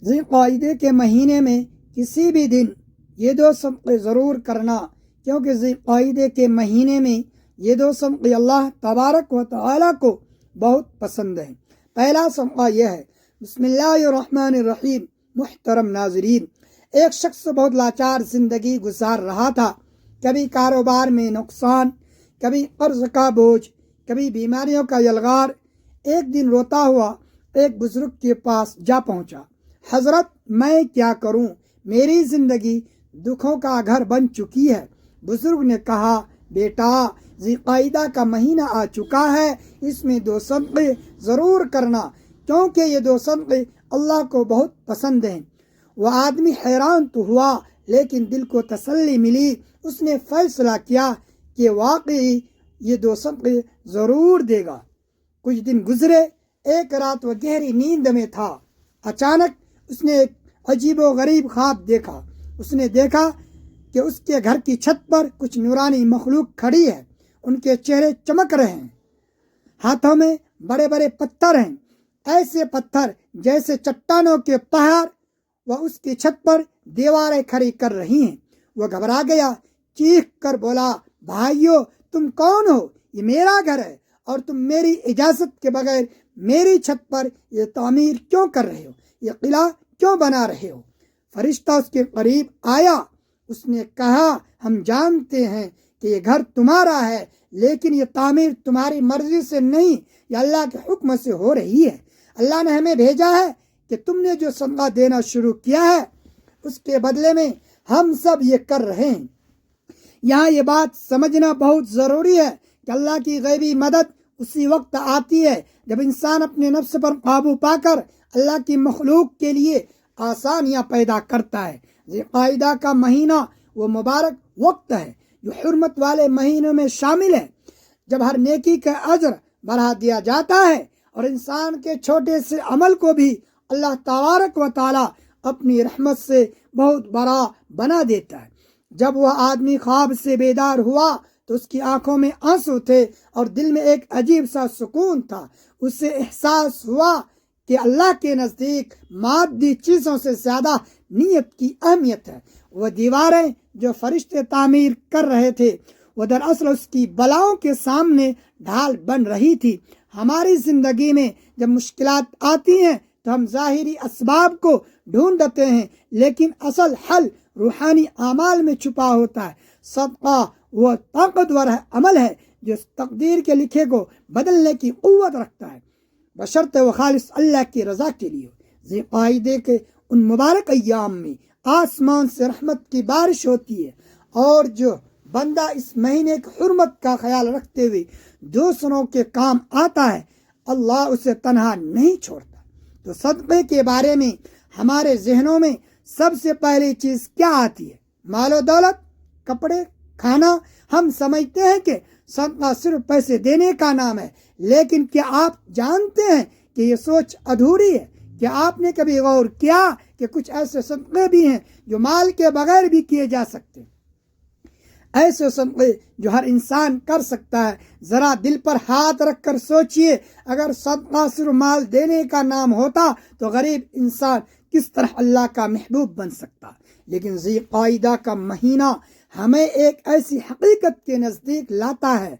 ذی قعدے کے مہینے میں کسی بھی دن یہ دو صدقے ضرور کرنا، کیونکہ ذی قعدے کے مہینے میں یہ دو صدقے اللہ تبارک و تعالیٰ کو بہت پسند ہیں۔ پہلا صدقہ یہ ہے، بسم اللہ الرحمن الرحیم۔ محترم ناظرین، ایک شخص بہت لاچار زندگی گزار رہا تھا، کبھی کاروبار میں نقصان، کبھی قرض کا بوجھ، کبھی بیماریوں کا یلغار۔ ایک دن روتا ہوا ایک بزرگ کے پاس جا پہنچا۔ حضرت، میں کیا کروں؟ میری زندگی دکھوں کا گھر بن چکی ہے۔ بزرگ نے کہا، بیٹا، ذی قعدہ کا مہینہ آ چکا ہے، اس میں دو صدقے ضرور کرنا، کیونکہ یہ دو صدقے اللہ کو بہت پسند ہیں۔ وہ آدمی حیران تو ہوا، لیکن دل کو تسلی ملی۔ اس نے فیصلہ کیا کہ واقعی یہ دو صدقے ضرور دے گا۔ کچھ دن گزرے، ایک رات وہ گہری نیند میں تھا۔ اچانک اس نے ایک عجیب و غریب خواب دیکھا۔ اس نے دیکھا کہ اس کے گھر کی چھت پر کچھ نورانی مخلوق کھڑی ہے۔ ان کے چہرے چمک رہے ہیں، ہاتھوں میں بڑے بڑے پتھر ہیں، ایسے پتھر جیسے چٹانوں کے پہاڑ۔ وہ اس کی چھت پر دیواریں کھڑی کر رہی ہیں۔ وہ گھبرا گیا، چیخ کر بولا، بھائیو، تم کون ہو؟ یہ میرا گھر ہے اور تم میری اجازت کے بغیر میری چھت پر یہ تعمیر کیوں کر رہے ہو؟ یہ قلعہ کیوں بنا رہے ہو؟ فرشتہ اس کے قریب آیا۔ اس نے کہا، ہم جانتے ہیں کہ یہ گھر تمہارا ہے، لیکن یہ تعمیر تمہاری مرضی سے نہیں، یہ اللہ کے حکم سے ہو رہی ہے۔ اللہ نے ہمیں بھیجا ہے کہ تم نے جو صدقہ دینا شروع کیا ہے، اس کے بدلے میں ہم سب یہ کر رہے ہیں۔ یہاں یہ بات سمجھنا بہت ضروری ہے کہ اللہ کی غیبی مدد اسی وقت آتی ہے جب انسان اپنے نفس پر قابو پا کر اللہ کی مخلوق کے لیے آسانیاں پیدا کرتا ہے۔ ذی قعدہ کا مہینہ وہ مبارک وقت ہے جو حرمت والے مہینوں میں شامل ہے، جب ہر نیکی کا اجر بڑھا دیا جاتا ہے اور انسان کے چھوٹے سے عمل کو بھی اللہ تبارک و تعالی اپنی رحمت سے بہت بڑا بنا دیتا ہے۔ جب وہ آدمی خواب سے بیدار ہوا تو اس کی آنکھوں میں آنسو تھے اور دل میں ایک عجیب سا سکون تھا۔ اسے احساس ہوا کہ اللہ کے نزدیک مادی چیزوں سے زیادہ نیت کی اہمیت ہے۔ وہ دیواریں جو فرشتے تعمیر کر رہے تھے، وہ دراصل اس کی بلاؤں کے سامنے ڈھال بن رہی تھی۔ ہماری زندگی میں جب مشکلات آتی ہیں تو ہم ظاہری اسباب کو ڈھونڈتے ہیں، لیکن اصل حل روحانی اعمال میں چھپا ہوتا ہے۔ صدقہ وہ طاقتور عمل ہے جو تقدیر کے لکھے کو بدلنے کی قوت رکھتا ہے، بشرطے وہ خالص اللہ کی رضا کے لیے ہو۔ ذی قعدے کے ان مبارک ایام میں آسمان سے رحمت کی بارش ہوتی ہے، اور جو بندہ اس مہینے کی حرمت کا خیال رکھتے ہوئے دوسروں کے کام آتا ہے، اللہ اسے تنہا نہیں چھوڑتا۔ تو صدقے کے بارے میں ہمارے ذہنوں میں سب سے پہلی چیز کیا آتی ہے؟ مال و دولت، کپڑے، کھانا۔ ہم سمجھتے ہیں کہ صدقہ صرف پیسے دینے کا نام ہے، لیکن کیا آپ جانتے ہیں کہ یہ سوچ ادھوری ہے؟ کیا آپ نے کبھی غور کیا کہ کچھ ایسے صدقے بھی ہیں جو مال کے بغیر بھی کیے جا سکتے ہیں؟ ایسے صدقے جو ہر انسان کر سکتا ہے۔ ذرا دل پر ہاتھ رکھ کر سوچئے، اگر صدقہ صرف مال دینے کا نام ہوتا تو غریب انسان کس طرح اللہ کا محبوب بن سکتا۔ لیکن ذی قعدہ کا مہینہ ہمیں ایک ایسی حقیقت کے نزدیک لاتا ہے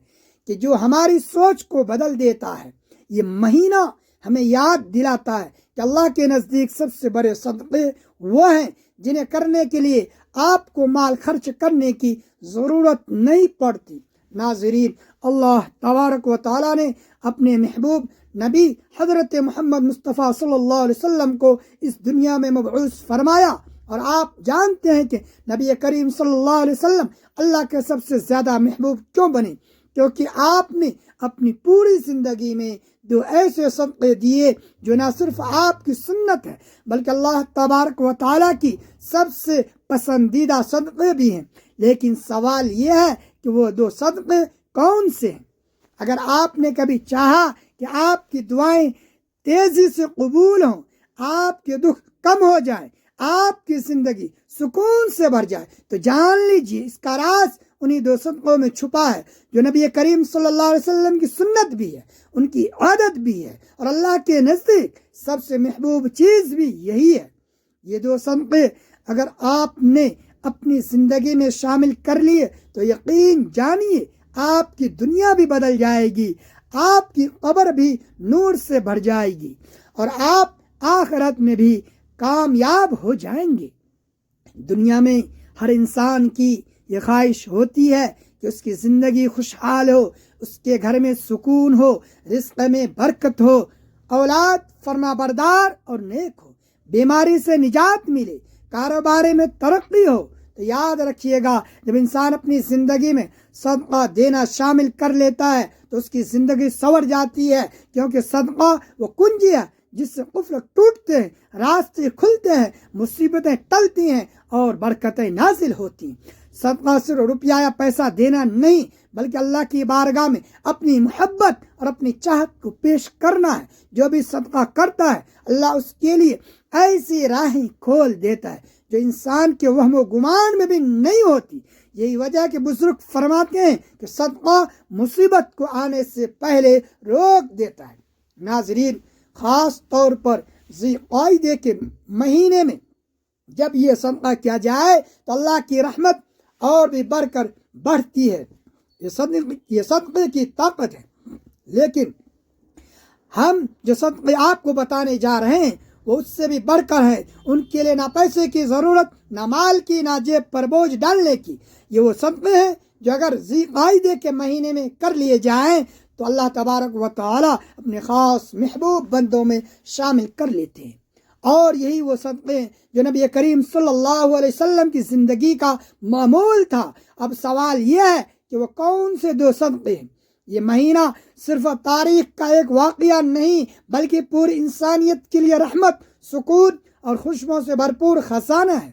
کہ جو ہماری سوچ کو بدل دیتا ہے۔ یہ مہینہ ہمیں یاد دلاتا ہے کہ اللہ کے نزدیک سب سے بڑے صدقے وہ ہیں جنہیں کرنے کے لیے آپ کو مال خرچ کرنے کی ضرورت نہیں پڑتی۔ ناظرین، اللہ تبارک و تعالیٰ نے اپنے محبوب نبی حضرت محمد مصطفیٰ صلی اللہ علیہ وسلم کو اس دنیا میں مبعوث فرمایا، اور آپ جانتے ہیں کہ نبی کریم صلی اللہ علیہ وسلم اللہ کے سب سے زیادہ محبوب کیوں بنے؟ کیونکہ آپ نے اپنی پوری زندگی میں دو ایسے صدقے دیے جو نہ صرف آپ کی سنت ہے بلکہ اللہ تبارک و تعالیٰ کی سب سے پسندیدہ صدقے بھی ہیں۔ لیکن سوال یہ ہے کہ وہ دو صدقے کون سے ہیں؟ اگر آپ نے کبھی چاہا کہ آپ کی دعائیں تیزی سے قبول ہوں، آپ کے دکھ کم ہو جائیں، آپ کی زندگی سکون سے بھر جائے، تو جان لیجیے اس کا راز انہی دو صدقوں میں چھپا ہے جو نبی کریم صلی اللہ علیہ وسلم کی سنت بھی ہے، ان کی عادت بھی ہے، اور اللہ کے نزدیک سب سے محبوب چیز بھی یہی ہے۔ یہ دو صدقے اگر آپ نے اپنی زندگی میں شامل کر لیے تو یقین جانیے آپ کی دنیا بھی بدل جائے گی، آپ کی قبر بھی نور سے بھر جائے گی اور آپ آخرت میں بھی کامیاب ہو جائیں گے۔ دنیا میں ہر انسان کی یہ خواہش ہوتی ہے کہ اس کی زندگی خوشحال ہو، اس کے گھر میں سکون ہو، رزق میں برکت ہو، اولاد فرما بردار اور نیک ہو، بیماری سے نجات ملے، کاروبار میں ترقی ہو۔ تو یاد رکھیے گا، جب انسان اپنی زندگی میں صدقہ دینا شامل کر لیتا ہے تو اس کی زندگی سنور جاتی ہے، کیونکہ صدقہ وہ کنجی ہے جس سے قفل ٹوٹتے ہیں، راستے کھلتے ہیں، مصیبتیں ٹلتی ہیں اور برکتیں نازل ہوتی ہیں۔ صدقہ صرف روپیہ یا پیسہ دینا نہیں، بلکہ اللہ کی بارگاہ میں اپنی محبت اور اپنی چاہت کو پیش کرنا ہے۔ جو بھی صدقہ کرتا ہے اللہ اس کے لیے ایسی راہیں کھول دیتا ہے جو انسان کے وہم و گمان میں بھی نہیں ہوتی۔ یہی وجہ ہے کہ بزرگ فرماتے ہیں کہ صدقہ مصیبت کو آنے سے پہلے روک دیتا ہے۔ ناظرین، خاص طور پر ذی القعدہ کے مہینے میں جب یہ صدقہ کیا جائے تو اللہ کی رحمت اور بھی بڑھ کر بڑھتی ہے۔ یہ صدقے کی طاقت ہے۔ لیکن ہم جو صدقے آپ کو بتانے جا رہے ہیں وہ اس سے بھی بڑھ کر ہے۔ ان کے لیے نہ پیسے کی ضرورت، نہ مال کی، نہ جیب پر بوجھ ڈالنے کی۔ یہ وہ صدقے ہیں جو اگر ذی القعدہ کے مہینے میں کر لیے جائیں تو اللہ تبارک و تعالی اپنے خاص محبوب بندوں میں شامل کر لیتے ہیں۔ اور یہی وہ صدقے ہیں جو نبی کریم صلی اللہ علیہ وسلم کی زندگی کا معمول تھا۔ اب سوال یہ ہے کہ وہ کون سے دو صدقے ہیں؟ یہ مہینہ صرف تاریخ کا ایک واقعہ نہیں بلکہ پوری انسانیت کے لیے رحمت، سکون اور خوشبو سے بھرپور خزانہ ہے۔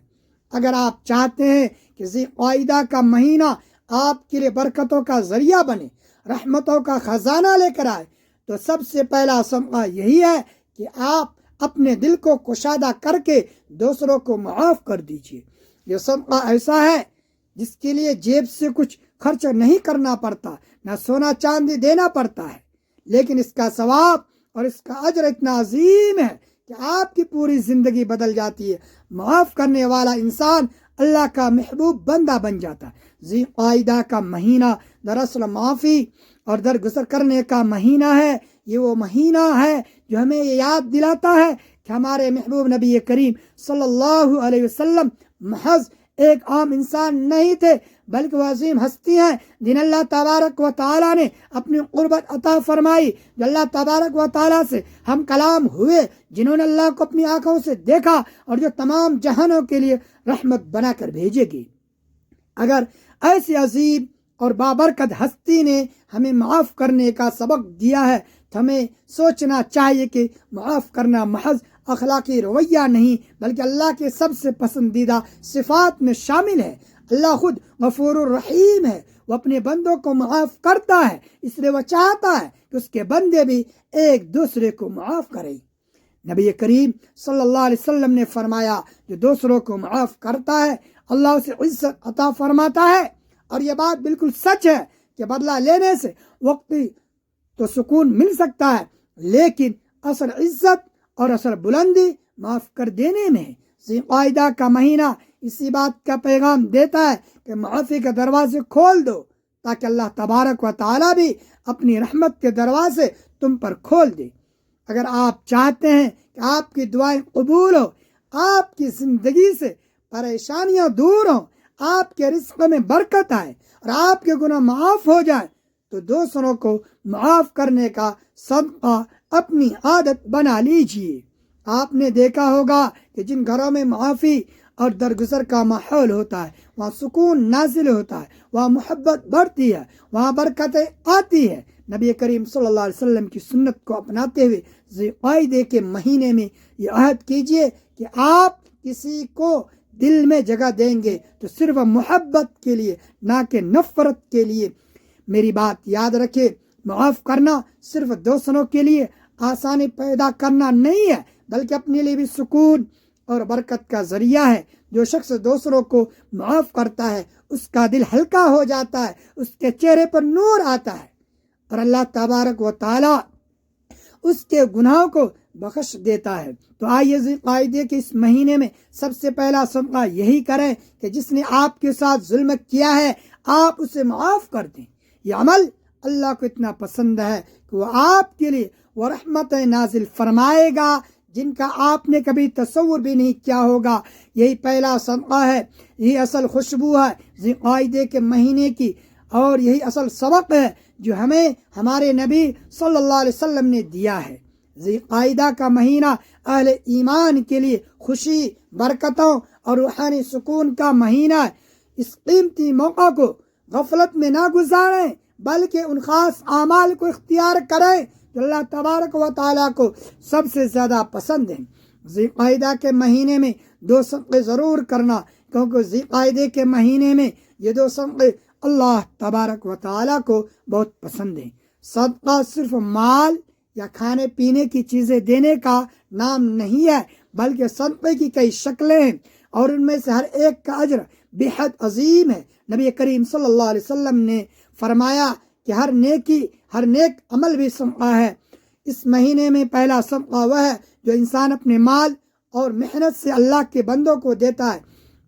اگر آپ چاہتے ہیں کہ ذی القعدہ کا مہینہ آپ کے لیے برکتوں کا ذریعہ بنے، رحمتوں کا خزانہ لے کر آئے، تو سب سے پہلا صدقہ یہی ہے کہ آپ اپنے دل کو کشادہ کر کے دوسروں کو معاف کر دیجیے۔ یہ صدقہ ایسا ہے جس کے لیے جیب سے کچھ خرچ نہیں کرنا پڑتا، نہ سونا چاندی دینا پڑتا ہے، لیکن اس کا ثواب اور اس کا اجر اتنا عظیم ہے کہ آپ کی پوری زندگی بدل جاتی ہے۔ معاف کرنے والا انسان اللہ کا محبوب بندہ بن جاتا ہے۔ ذی القعدہ کا مہینہ دراصل معافی اور درگزر کرنے کا مہینہ ہے۔ یہ وہ مہینہ ہے جو ہمیں یہ یاد دلاتا ہے کہ ہمارے محبوب نبی کریم صلی اللہ علیہ وسلم محض ایک عام انسان نہیں تھے بلکہ وہ عظیم ہستی ہیں جن اللہ تبارک و تعالیٰ نے اپنی قربت عطا فرمائی، جو اللہ تبارک و تعالیٰ سے ہم کلام ہوئے، جنہوں نے اللہ کو اپنی آنکھوں سے دیکھا اور جو تمام جہانوں کے لیے رحمت بنا کر بھیجے گی۔ اگر ایسی عظیم اور بابرکت ہستی نے ہمیں معاف کرنے کا سبق دیا ہے تو ہمیں سوچنا چاہیے کہ معاف کرنا محض اخلاقی رویہ نہیں بلکہ اللہ کے سب سے پسندیدہ صفات میں شامل ہے۔ اللہ خود غفور الرحیم ہے، وہ اپنے بندوں کو معاف کرتا ہے، اس لیے وہ چاہتا ہے کہ اس کے بندے بھی ایک دوسرے کو معاف کریں۔ نبی کریم صلی اللہ علیہ وسلم نے فرمایا جو دوسروں کو معاف کرتا ہے اللہ اسے عزت عطا فرماتا ہے، اور یہ بات بالکل سچ ہے کہ بدلہ لینے سے وقتی تو سکون مل سکتا ہے لیکن اصل عزت اور اصل بلندی معاف کر دینے میں ہے۔ ذی القعدہ کا مہینہ اسی بات کا پیغام دیتا ہے کہ معافی کے دروازے کھول دو تاکہ اللہ تبارک و تعالیٰ بھی اپنی رحمت کے دروازے تم پر کھول دے۔ اگر آپ چاہتے ہیں کہ آپ کی دعائیں قبول ہو، آپ کی زندگی سے پریشانیاں دور ہوں، آپ کے رزق میں برکت آئے اور آپ کے گناہ معاف ہو جائیں تو دوسروں کو معاف کرنے کا صدقہ اپنی عادت بنا لیجیے۔ آپ نے دیکھا ہوگا کہ جن گھروں میں معافی اور درگزر کا ماحول ہوتا ہے وہاں سکون نازل ہوتا ہے، وہاں محبت بڑھتی ہے، وہاں برکتیں آتی ہے۔ نبی کریم صلی اللہ علیہ وسلم کی سنت کو اپناتے ہوئے ذی القعدہ کے مہینے میں یہ عہد کیجئے کہ آپ کسی کو دل میں جگہ دیں گے تو صرف محبت کے لیے، نہ کہ نفرت کے لیے۔ میری بات یاد رکھے، معاف کرنا صرف دوسروں کے لیے آسانی پیدا کرنا نہیں ہے بلکہ اپنے لیے بھی سکون اور برکت کا ذریعہ ہے۔ جو شخص دوسروں کو معاف کرتا ہے اس کا دل ہلکا ہو جاتا ہے، اس کے چہرے پر نور آتا ہے اور اللہ تبارک و تعالی اس کے گناہوں کو بخش دیتا ہے۔ تو آئیے ذی القعدہ کے اس مہینے میں سب سے پہلا صدقہ یہی کریں کہ جس نے آپ کے ساتھ ظلم کیا ہے آپ اسے معاف کر دیں۔ یہ عمل اللہ کو اتنا پسند ہے کہ وہ آپ کے لیے وہ رحمت نازل فرمائے گا جن کا آپ نے کبھی تصور بھی نہیں کیا ہوگا۔ یہی پہلا صدقہ ہے، یہی اصل خوشبو ہے ذی القعدہ کے مہینے کی، اور یہی اصل سبق ہے جو ہمیں ہمارے نبی صلی اللہ علیہ وسلم نے دیا ہے۔ ذی القعدہ کا مہینہ اہل ایمان کے لیے خوشی، برکتوں اور روحانی سکون کا مہینہ ہے۔ اس قیمتی موقع کو غفلت میں نہ گزاریں بلکہ ان خاص اعمال کو اختیار کریں جو اللہ تبارک و تعالیٰ کو سب سے زیادہ پسند ہیں۔ ذی القعدہ کے مہینے میں 2 صدقے ضرور کرنا، کیونکہ ذی القعدہ کے مہینے میں یہ 2 صدقے اللہ تبارک و تعالیٰ کو بہت پسند ہیں۔ صدقہ صرف مال یا کھانے پینے کی چیزیں دینے کا نام نہیں ہے، بلکہ صدقے کی کئی شکلیں ہیں اور ان میں سے ہر ایک کا اجر بے حد عظیم ہے۔ نبی کریم صلی اللہ علیہ وسلم نے فرمایا کہ ہر نیک عمل بھی صدقہ ہے۔ اس مہینے میں پہلا صدقہ وہ ہے جو انسان اپنے مال اور محنت سے اللہ کے بندوں کو دیتا ہے،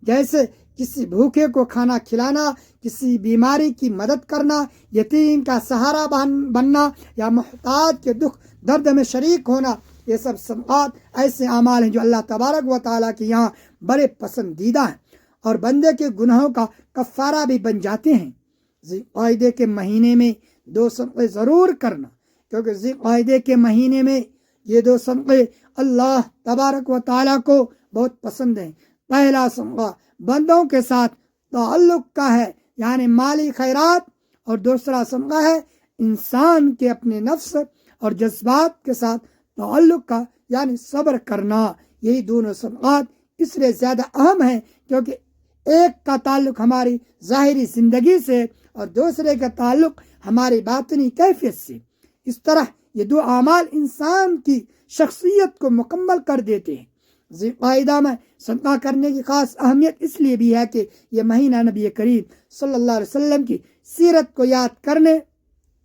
جیسے کسی بھوکے کو کھانا کھلانا، کسی بیماری کی مدد کرنا، یتیم کا سہارا بننا یا محتاج کے دکھ درد میں شریک ہونا۔ یہ سب صدقات ایسے اعمال ہیں جو اللہ تبارک و تعالیٰ کے یہاں بڑے پسندیدہ ہیں اور بندے کے گناہوں کا کفارہ بھی بن جاتے ہیں۔ ذی القعدہ کے مہینے میں 2 صدقے ضرور کرنا، کیونکہ ذی القعدہ کے مہینے میں یہ 2 صدقے اللہ تبارک و تعالیٰ کو بہت پسند ہیں۔ پہلا صدقہ بندوں کے ساتھ تعلق کا ہے، یعنی مالی خیرات، اور دوسرا صدقہ ہے انسان کے اپنے نفس اور جذبات کے ساتھ تعلق کا، یعنی صبر کرنا۔ یہی دونوں صدقات اس لیے زیادہ اہم ہیں کیونکہ ایک کا تعلق ہماری ظاہری زندگی سے اور دوسرے کا تعلق ہماری باطنی کیفیت سے۔ اس طرح یہ 2 اعمال انسان کی شخصیت کو مکمل کر دیتے ہیں۔ ذی القعدہ میں صدقہ کرنے کی خاص اہمیت اس لیے بھی ہے کہ یہ مہینہ نبی کریم صلی اللہ علیہ وسلم کی سیرت کو یاد کرنے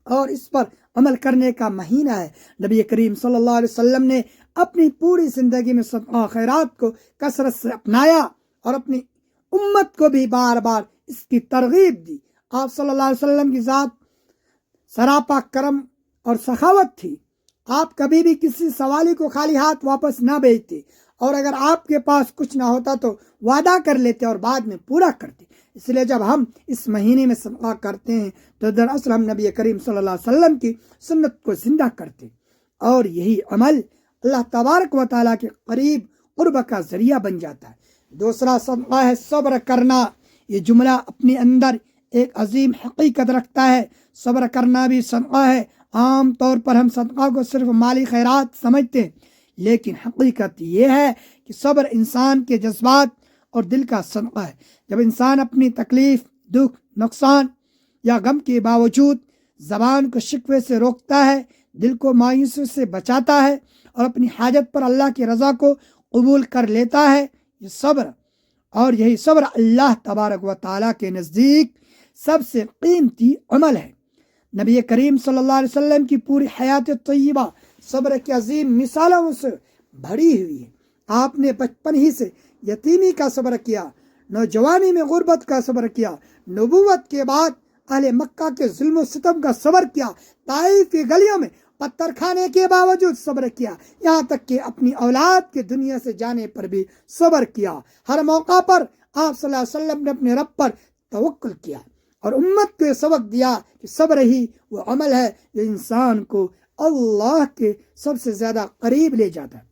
اور اس پر عمل کرنے کا مہینہ ہے۔ نبی کریم صلی اللہ علیہ وسلم نے اپنی پوری زندگی میں صدقہ خیرات کو کثرت سے اپنایا اور اپنی امت کو بھی بار بار اس کی ترغیب دی۔ آپ صلی اللہ علیہ وسلم کی ذات سراپا کرم اور سخاوت تھی۔ آپ کبھی بھی کسی سوالی کو خالی ہاتھ واپس نہ بھیجتے، اور اگر آپ کے پاس کچھ نہ ہوتا تو وعدہ کر لیتے اور بعد میں پورا کرتے۔ اس لیے جب ہم اس مہینے میں صدقہ کرتے ہیں تو دراصل ہم نبی کریم صلی اللہ علیہ وسلم کی سنت کو زندہ کرتے، اور یہی عمل اللہ تبارک و تعالیٰ کے قریب قرب کا ذریعہ بن جاتا ہے۔ دوسرا صدقہ ہے صبر کرنا۔ یہ جملہ اپنے اندر ایک عظیم حقیقت رکھتا ہے۔ صبر کرنا بھی صدقہ ہے۔ عام طور پر ہم صدقہ کو صرف مالی خیرات سمجھتے ہیں، لیکن حقیقت یہ ہے کہ صبر انسان کے جذبات اور دل کا صدقہ ہے۔ جب انسان اپنی تکلیف، دکھ، نقصان یا غم کے باوجود زبان کو شکوے سے روکتا ہے، دل کو مایوسی سے بچاتا ہے اور اپنی حاجت پر اللہ کی رضا کو قبول کر لیتا ہے، یہ صبر، اور یہی صبر اللہ تبارک و تعالیٰ کے نزدیک سب سے قیمتی عمل ہے۔ نبی کریم صلی اللہ علیہ وسلم کی پوری حیات طیبہ صبر کی عظیم مثالوں سے بھری ہوئی ہے۔ آپ نے بچپن ہی سے یتیمی کا صبر کیا، نوجوانی میں غربت کا صبر کیا، نبوت کے بعد اہل مکہ کے ظلم و ستم کا صبر کیا، طائف کی گلیوں میں پتھر کھانے کے باوجود صبر کیا، یہاں تک کہ اپنی اولاد کے دنیا سے جانے پر بھی صبر کیا۔ ہر موقع پر آپ صلی اللہ علیہ وسلم نے اپنے رب پر توکل کیا اور امت کو سبق دیا کہ صبر ہی وہ عمل ہے جو انسان کو اللہ کے سب سے زیادہ قریب لے جاتا ہے۔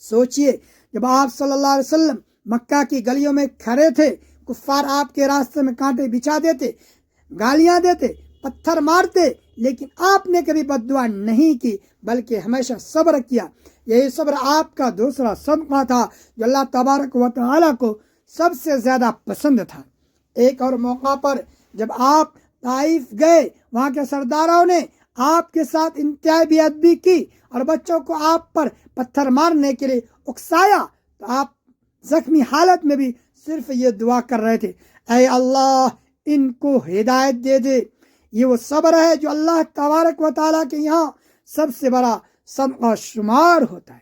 سوچئے، جب آپ صلی اللہ علیہ وسلم مکہ کی گلیوں میں کھڑے تھے، کفار آپ کے راستے میں کانٹے بچھا دیتے، گالیاں دیتے، پتھر مارتے، لیکن آپ نے کبھی بد دعا نہیں کی بلکہ ہمیشہ صبر کیا۔ یہی صبر آپ کا دوسرا صدقہ تھا جو اللہ تبارک و تعالیٰ کو سب سے زیادہ پسند تھا۔ ایک اور موقع پر جب آپ طائف گئے، وہاں کے سرداروں نے آپ کے ساتھ انتہائی بے ادبی کی اور بچوں کو آپ پر پتھر مارنے کے لیے اکسایا، تو آپ زخمی حالت میں بھی صرف یہ دعا کر رہے تھے، اے اللہ ان کو ہدایت دے دے۔ یہ وہ صبر ہے جو اللہ تبارک و تعالیٰ کے یہاں سب سے بڑا صدقہ شمار ہوتا ہے۔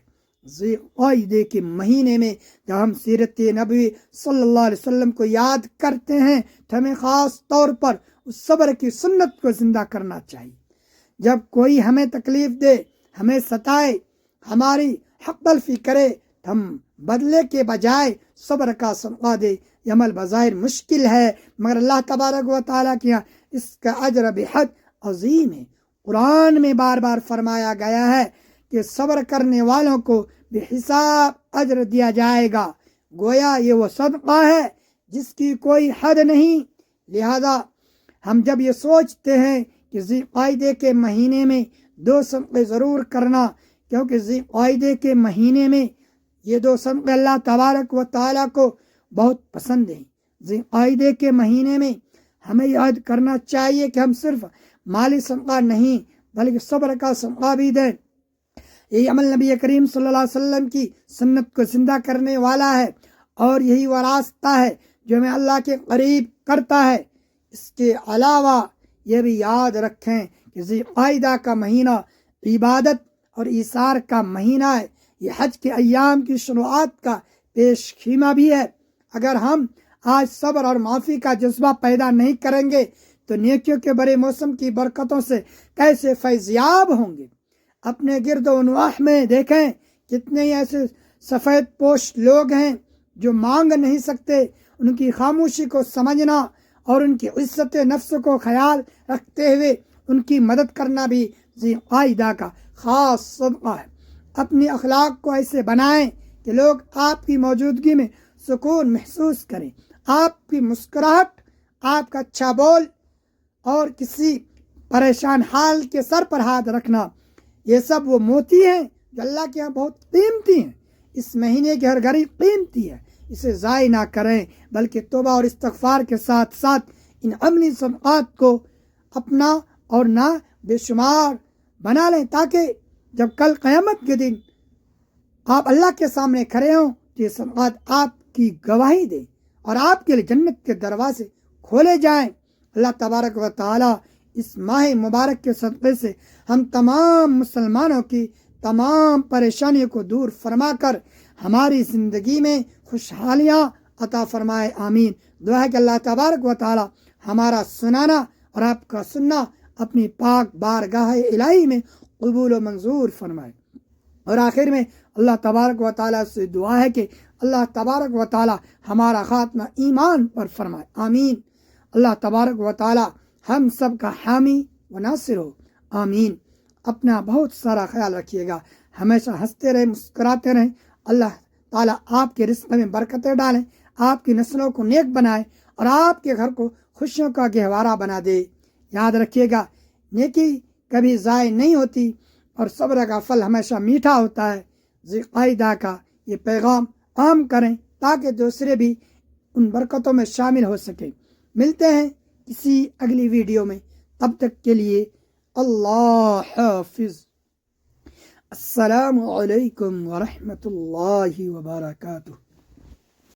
ذی قعدہ کے مہینے میں جب ہم سیرت نبوی صلی اللہ علیہ وسلم کو یاد کرتے ہیں تو ہمیں خاص طور پر اس صبر کی سنت کو زندہ کرنا چاہیے۔ جب کوئی ہمیں تکلیف دے، ہمیں ستائے، ہماری حق تلفی کرے تو ہم بدلے کے بجائے صبر کا صدقہ دے۔ یہ عمل بظاہر مشکل ہے مگر اللہ تبارک و تعالیٰ کے یہاں اس کا اجر بحد عظیم ہے۔ قرآن میں بار بار فرمایا گیا ہے کہ صبر کرنے والوں کو بے حساب اجر دیا جائے گا، گویا یہ وہ صدقہ ہے جس کی کوئی حد نہیں۔ لہذا ہم جب یہ سوچتے ہیں کہ ذی قعدہ کے مہینے میں 2 صدقے ضرور کرنا، کیونکہ ذی قعدہ کے مہینے میں یہ 2 صدقے اللہ تبارک و تعالیٰ کو بہت پسند ہیں۔ ذی قعدہ کے مہینے میں ہمیں یاد کرنا چاہیے کہ ہم صرف مالی صدقہ نہیں بلکہ صبر کا صدقہ بھی دیں۔ یہی عمل نبی کریم صلی اللہ علیہ وسلم کی سنت کو زندہ کرنے والا ہے اور یہی وہ راستہ ہے جو ہمیں اللہ کے قریب کرتا ہے۔ اس کے علاوہ یہ بھی یاد رکھیں کہ ذی قعدہ کا مہینہ عبادت اور ایثار کا مہینہ ہے۔ یہ حج کے ایام کی شروعات کا پیش خیمہ بھی ہے۔ اگر ہم آج صبر اور معافی کا جذبہ پیدا نہیں کریں گے تو نیکیوں کے بڑے موسم کی برکتوں سے کیسے فیضیاب ہوں گے؟ اپنے گرد و نواح میں دیکھیں کتنے ہی ایسے سفید پوش لوگ ہیں جو مانگ نہیں سکتے۔ ان کی خاموشی کو سمجھنا اور ان کی عزت نفس کو خیال رکھتے ہوئے ان کی مدد کرنا بھی ذی قعدہ کا خاص صدقہ ہے۔ اپنی اخلاق کو ایسے بنائیں کہ لوگ آپ کی موجودگی میں سکون محسوس کریں۔ آپ کی مسکراہٹ، آپ کا اچھا بول اور کسی پریشان حال کے سر پر ہاتھ رکھنا، یہ سب وہ موتی ہیں جو اللہ کے یہاں بہت قیمتی ہیں۔ اس مہینے کی ہر گھڑی قیمتی ہے، اسے ضائع نہ کریں بلکہ توبہ اور استغفار کے ساتھ ساتھ ان عملی صدقات کو اپنا اور نہ بے شمار بنا لیں، تاکہ جب کل قیامت کے دن آپ اللہ کے سامنے کھڑے ہوں تو یہ صدقات آپ کی گواہی دیں اور آپ کے لیے جنت کے دروازے کھولے جائیں۔ اللہ تبارک و تعالی اس ماہ مبارک کے صدقے سے ہم تمام مسلمانوں کی تمام پریشانیوں کو دور فرما کر ہماری زندگی میں خوشحالیاں عطا فرمائے، آمین۔ دعا ہے کہ اللہ تبارک و تعالی ہمارا سنانا اور آپ کا سننا اپنی پاک بارگاہ الہی میں قبول و منظور فرمائے۔ اور آخر میں اللہ تبارک و تعالیٰ سے دعا ہے کہ اللہ تبارک و تعالیٰ ہمارا خاتمہ ایمان پر فرمائے، آمین۔ اللہ تبارک و تعالیٰ ہم سب کا حامی و ناصر ہو، آمین۔ اپنا بہت سارا خیال رکھیے گا، ہمیشہ ہنستے رہیں، مسکراتے رہیں۔ اللہ تعالیٰ آپ کے رزق میں برکتیں ڈالیں، آپ کی نسلوں کو نیک بنائے اور آپ کے گھر کو خوشیوں کا گہوارہ بنا دے۔ یاد رکھیے گا، نیکی کبھی ضائع نہیں ہوتی اور صبر کا پھل ہمیشہ میٹھا ہوتا ہے۔ ذی قعدہ کا یہ پیغام عام کریں تاکہ دوسرے بھی ان برکتوں میں شامل ہو سکیں۔ ملتے ہیں کسی اگلی ویڈیو میں، تب تک کے لیے اللہ حافظ۔ السلام علیکم ورحمۃ اللہ وبرکاتہ۔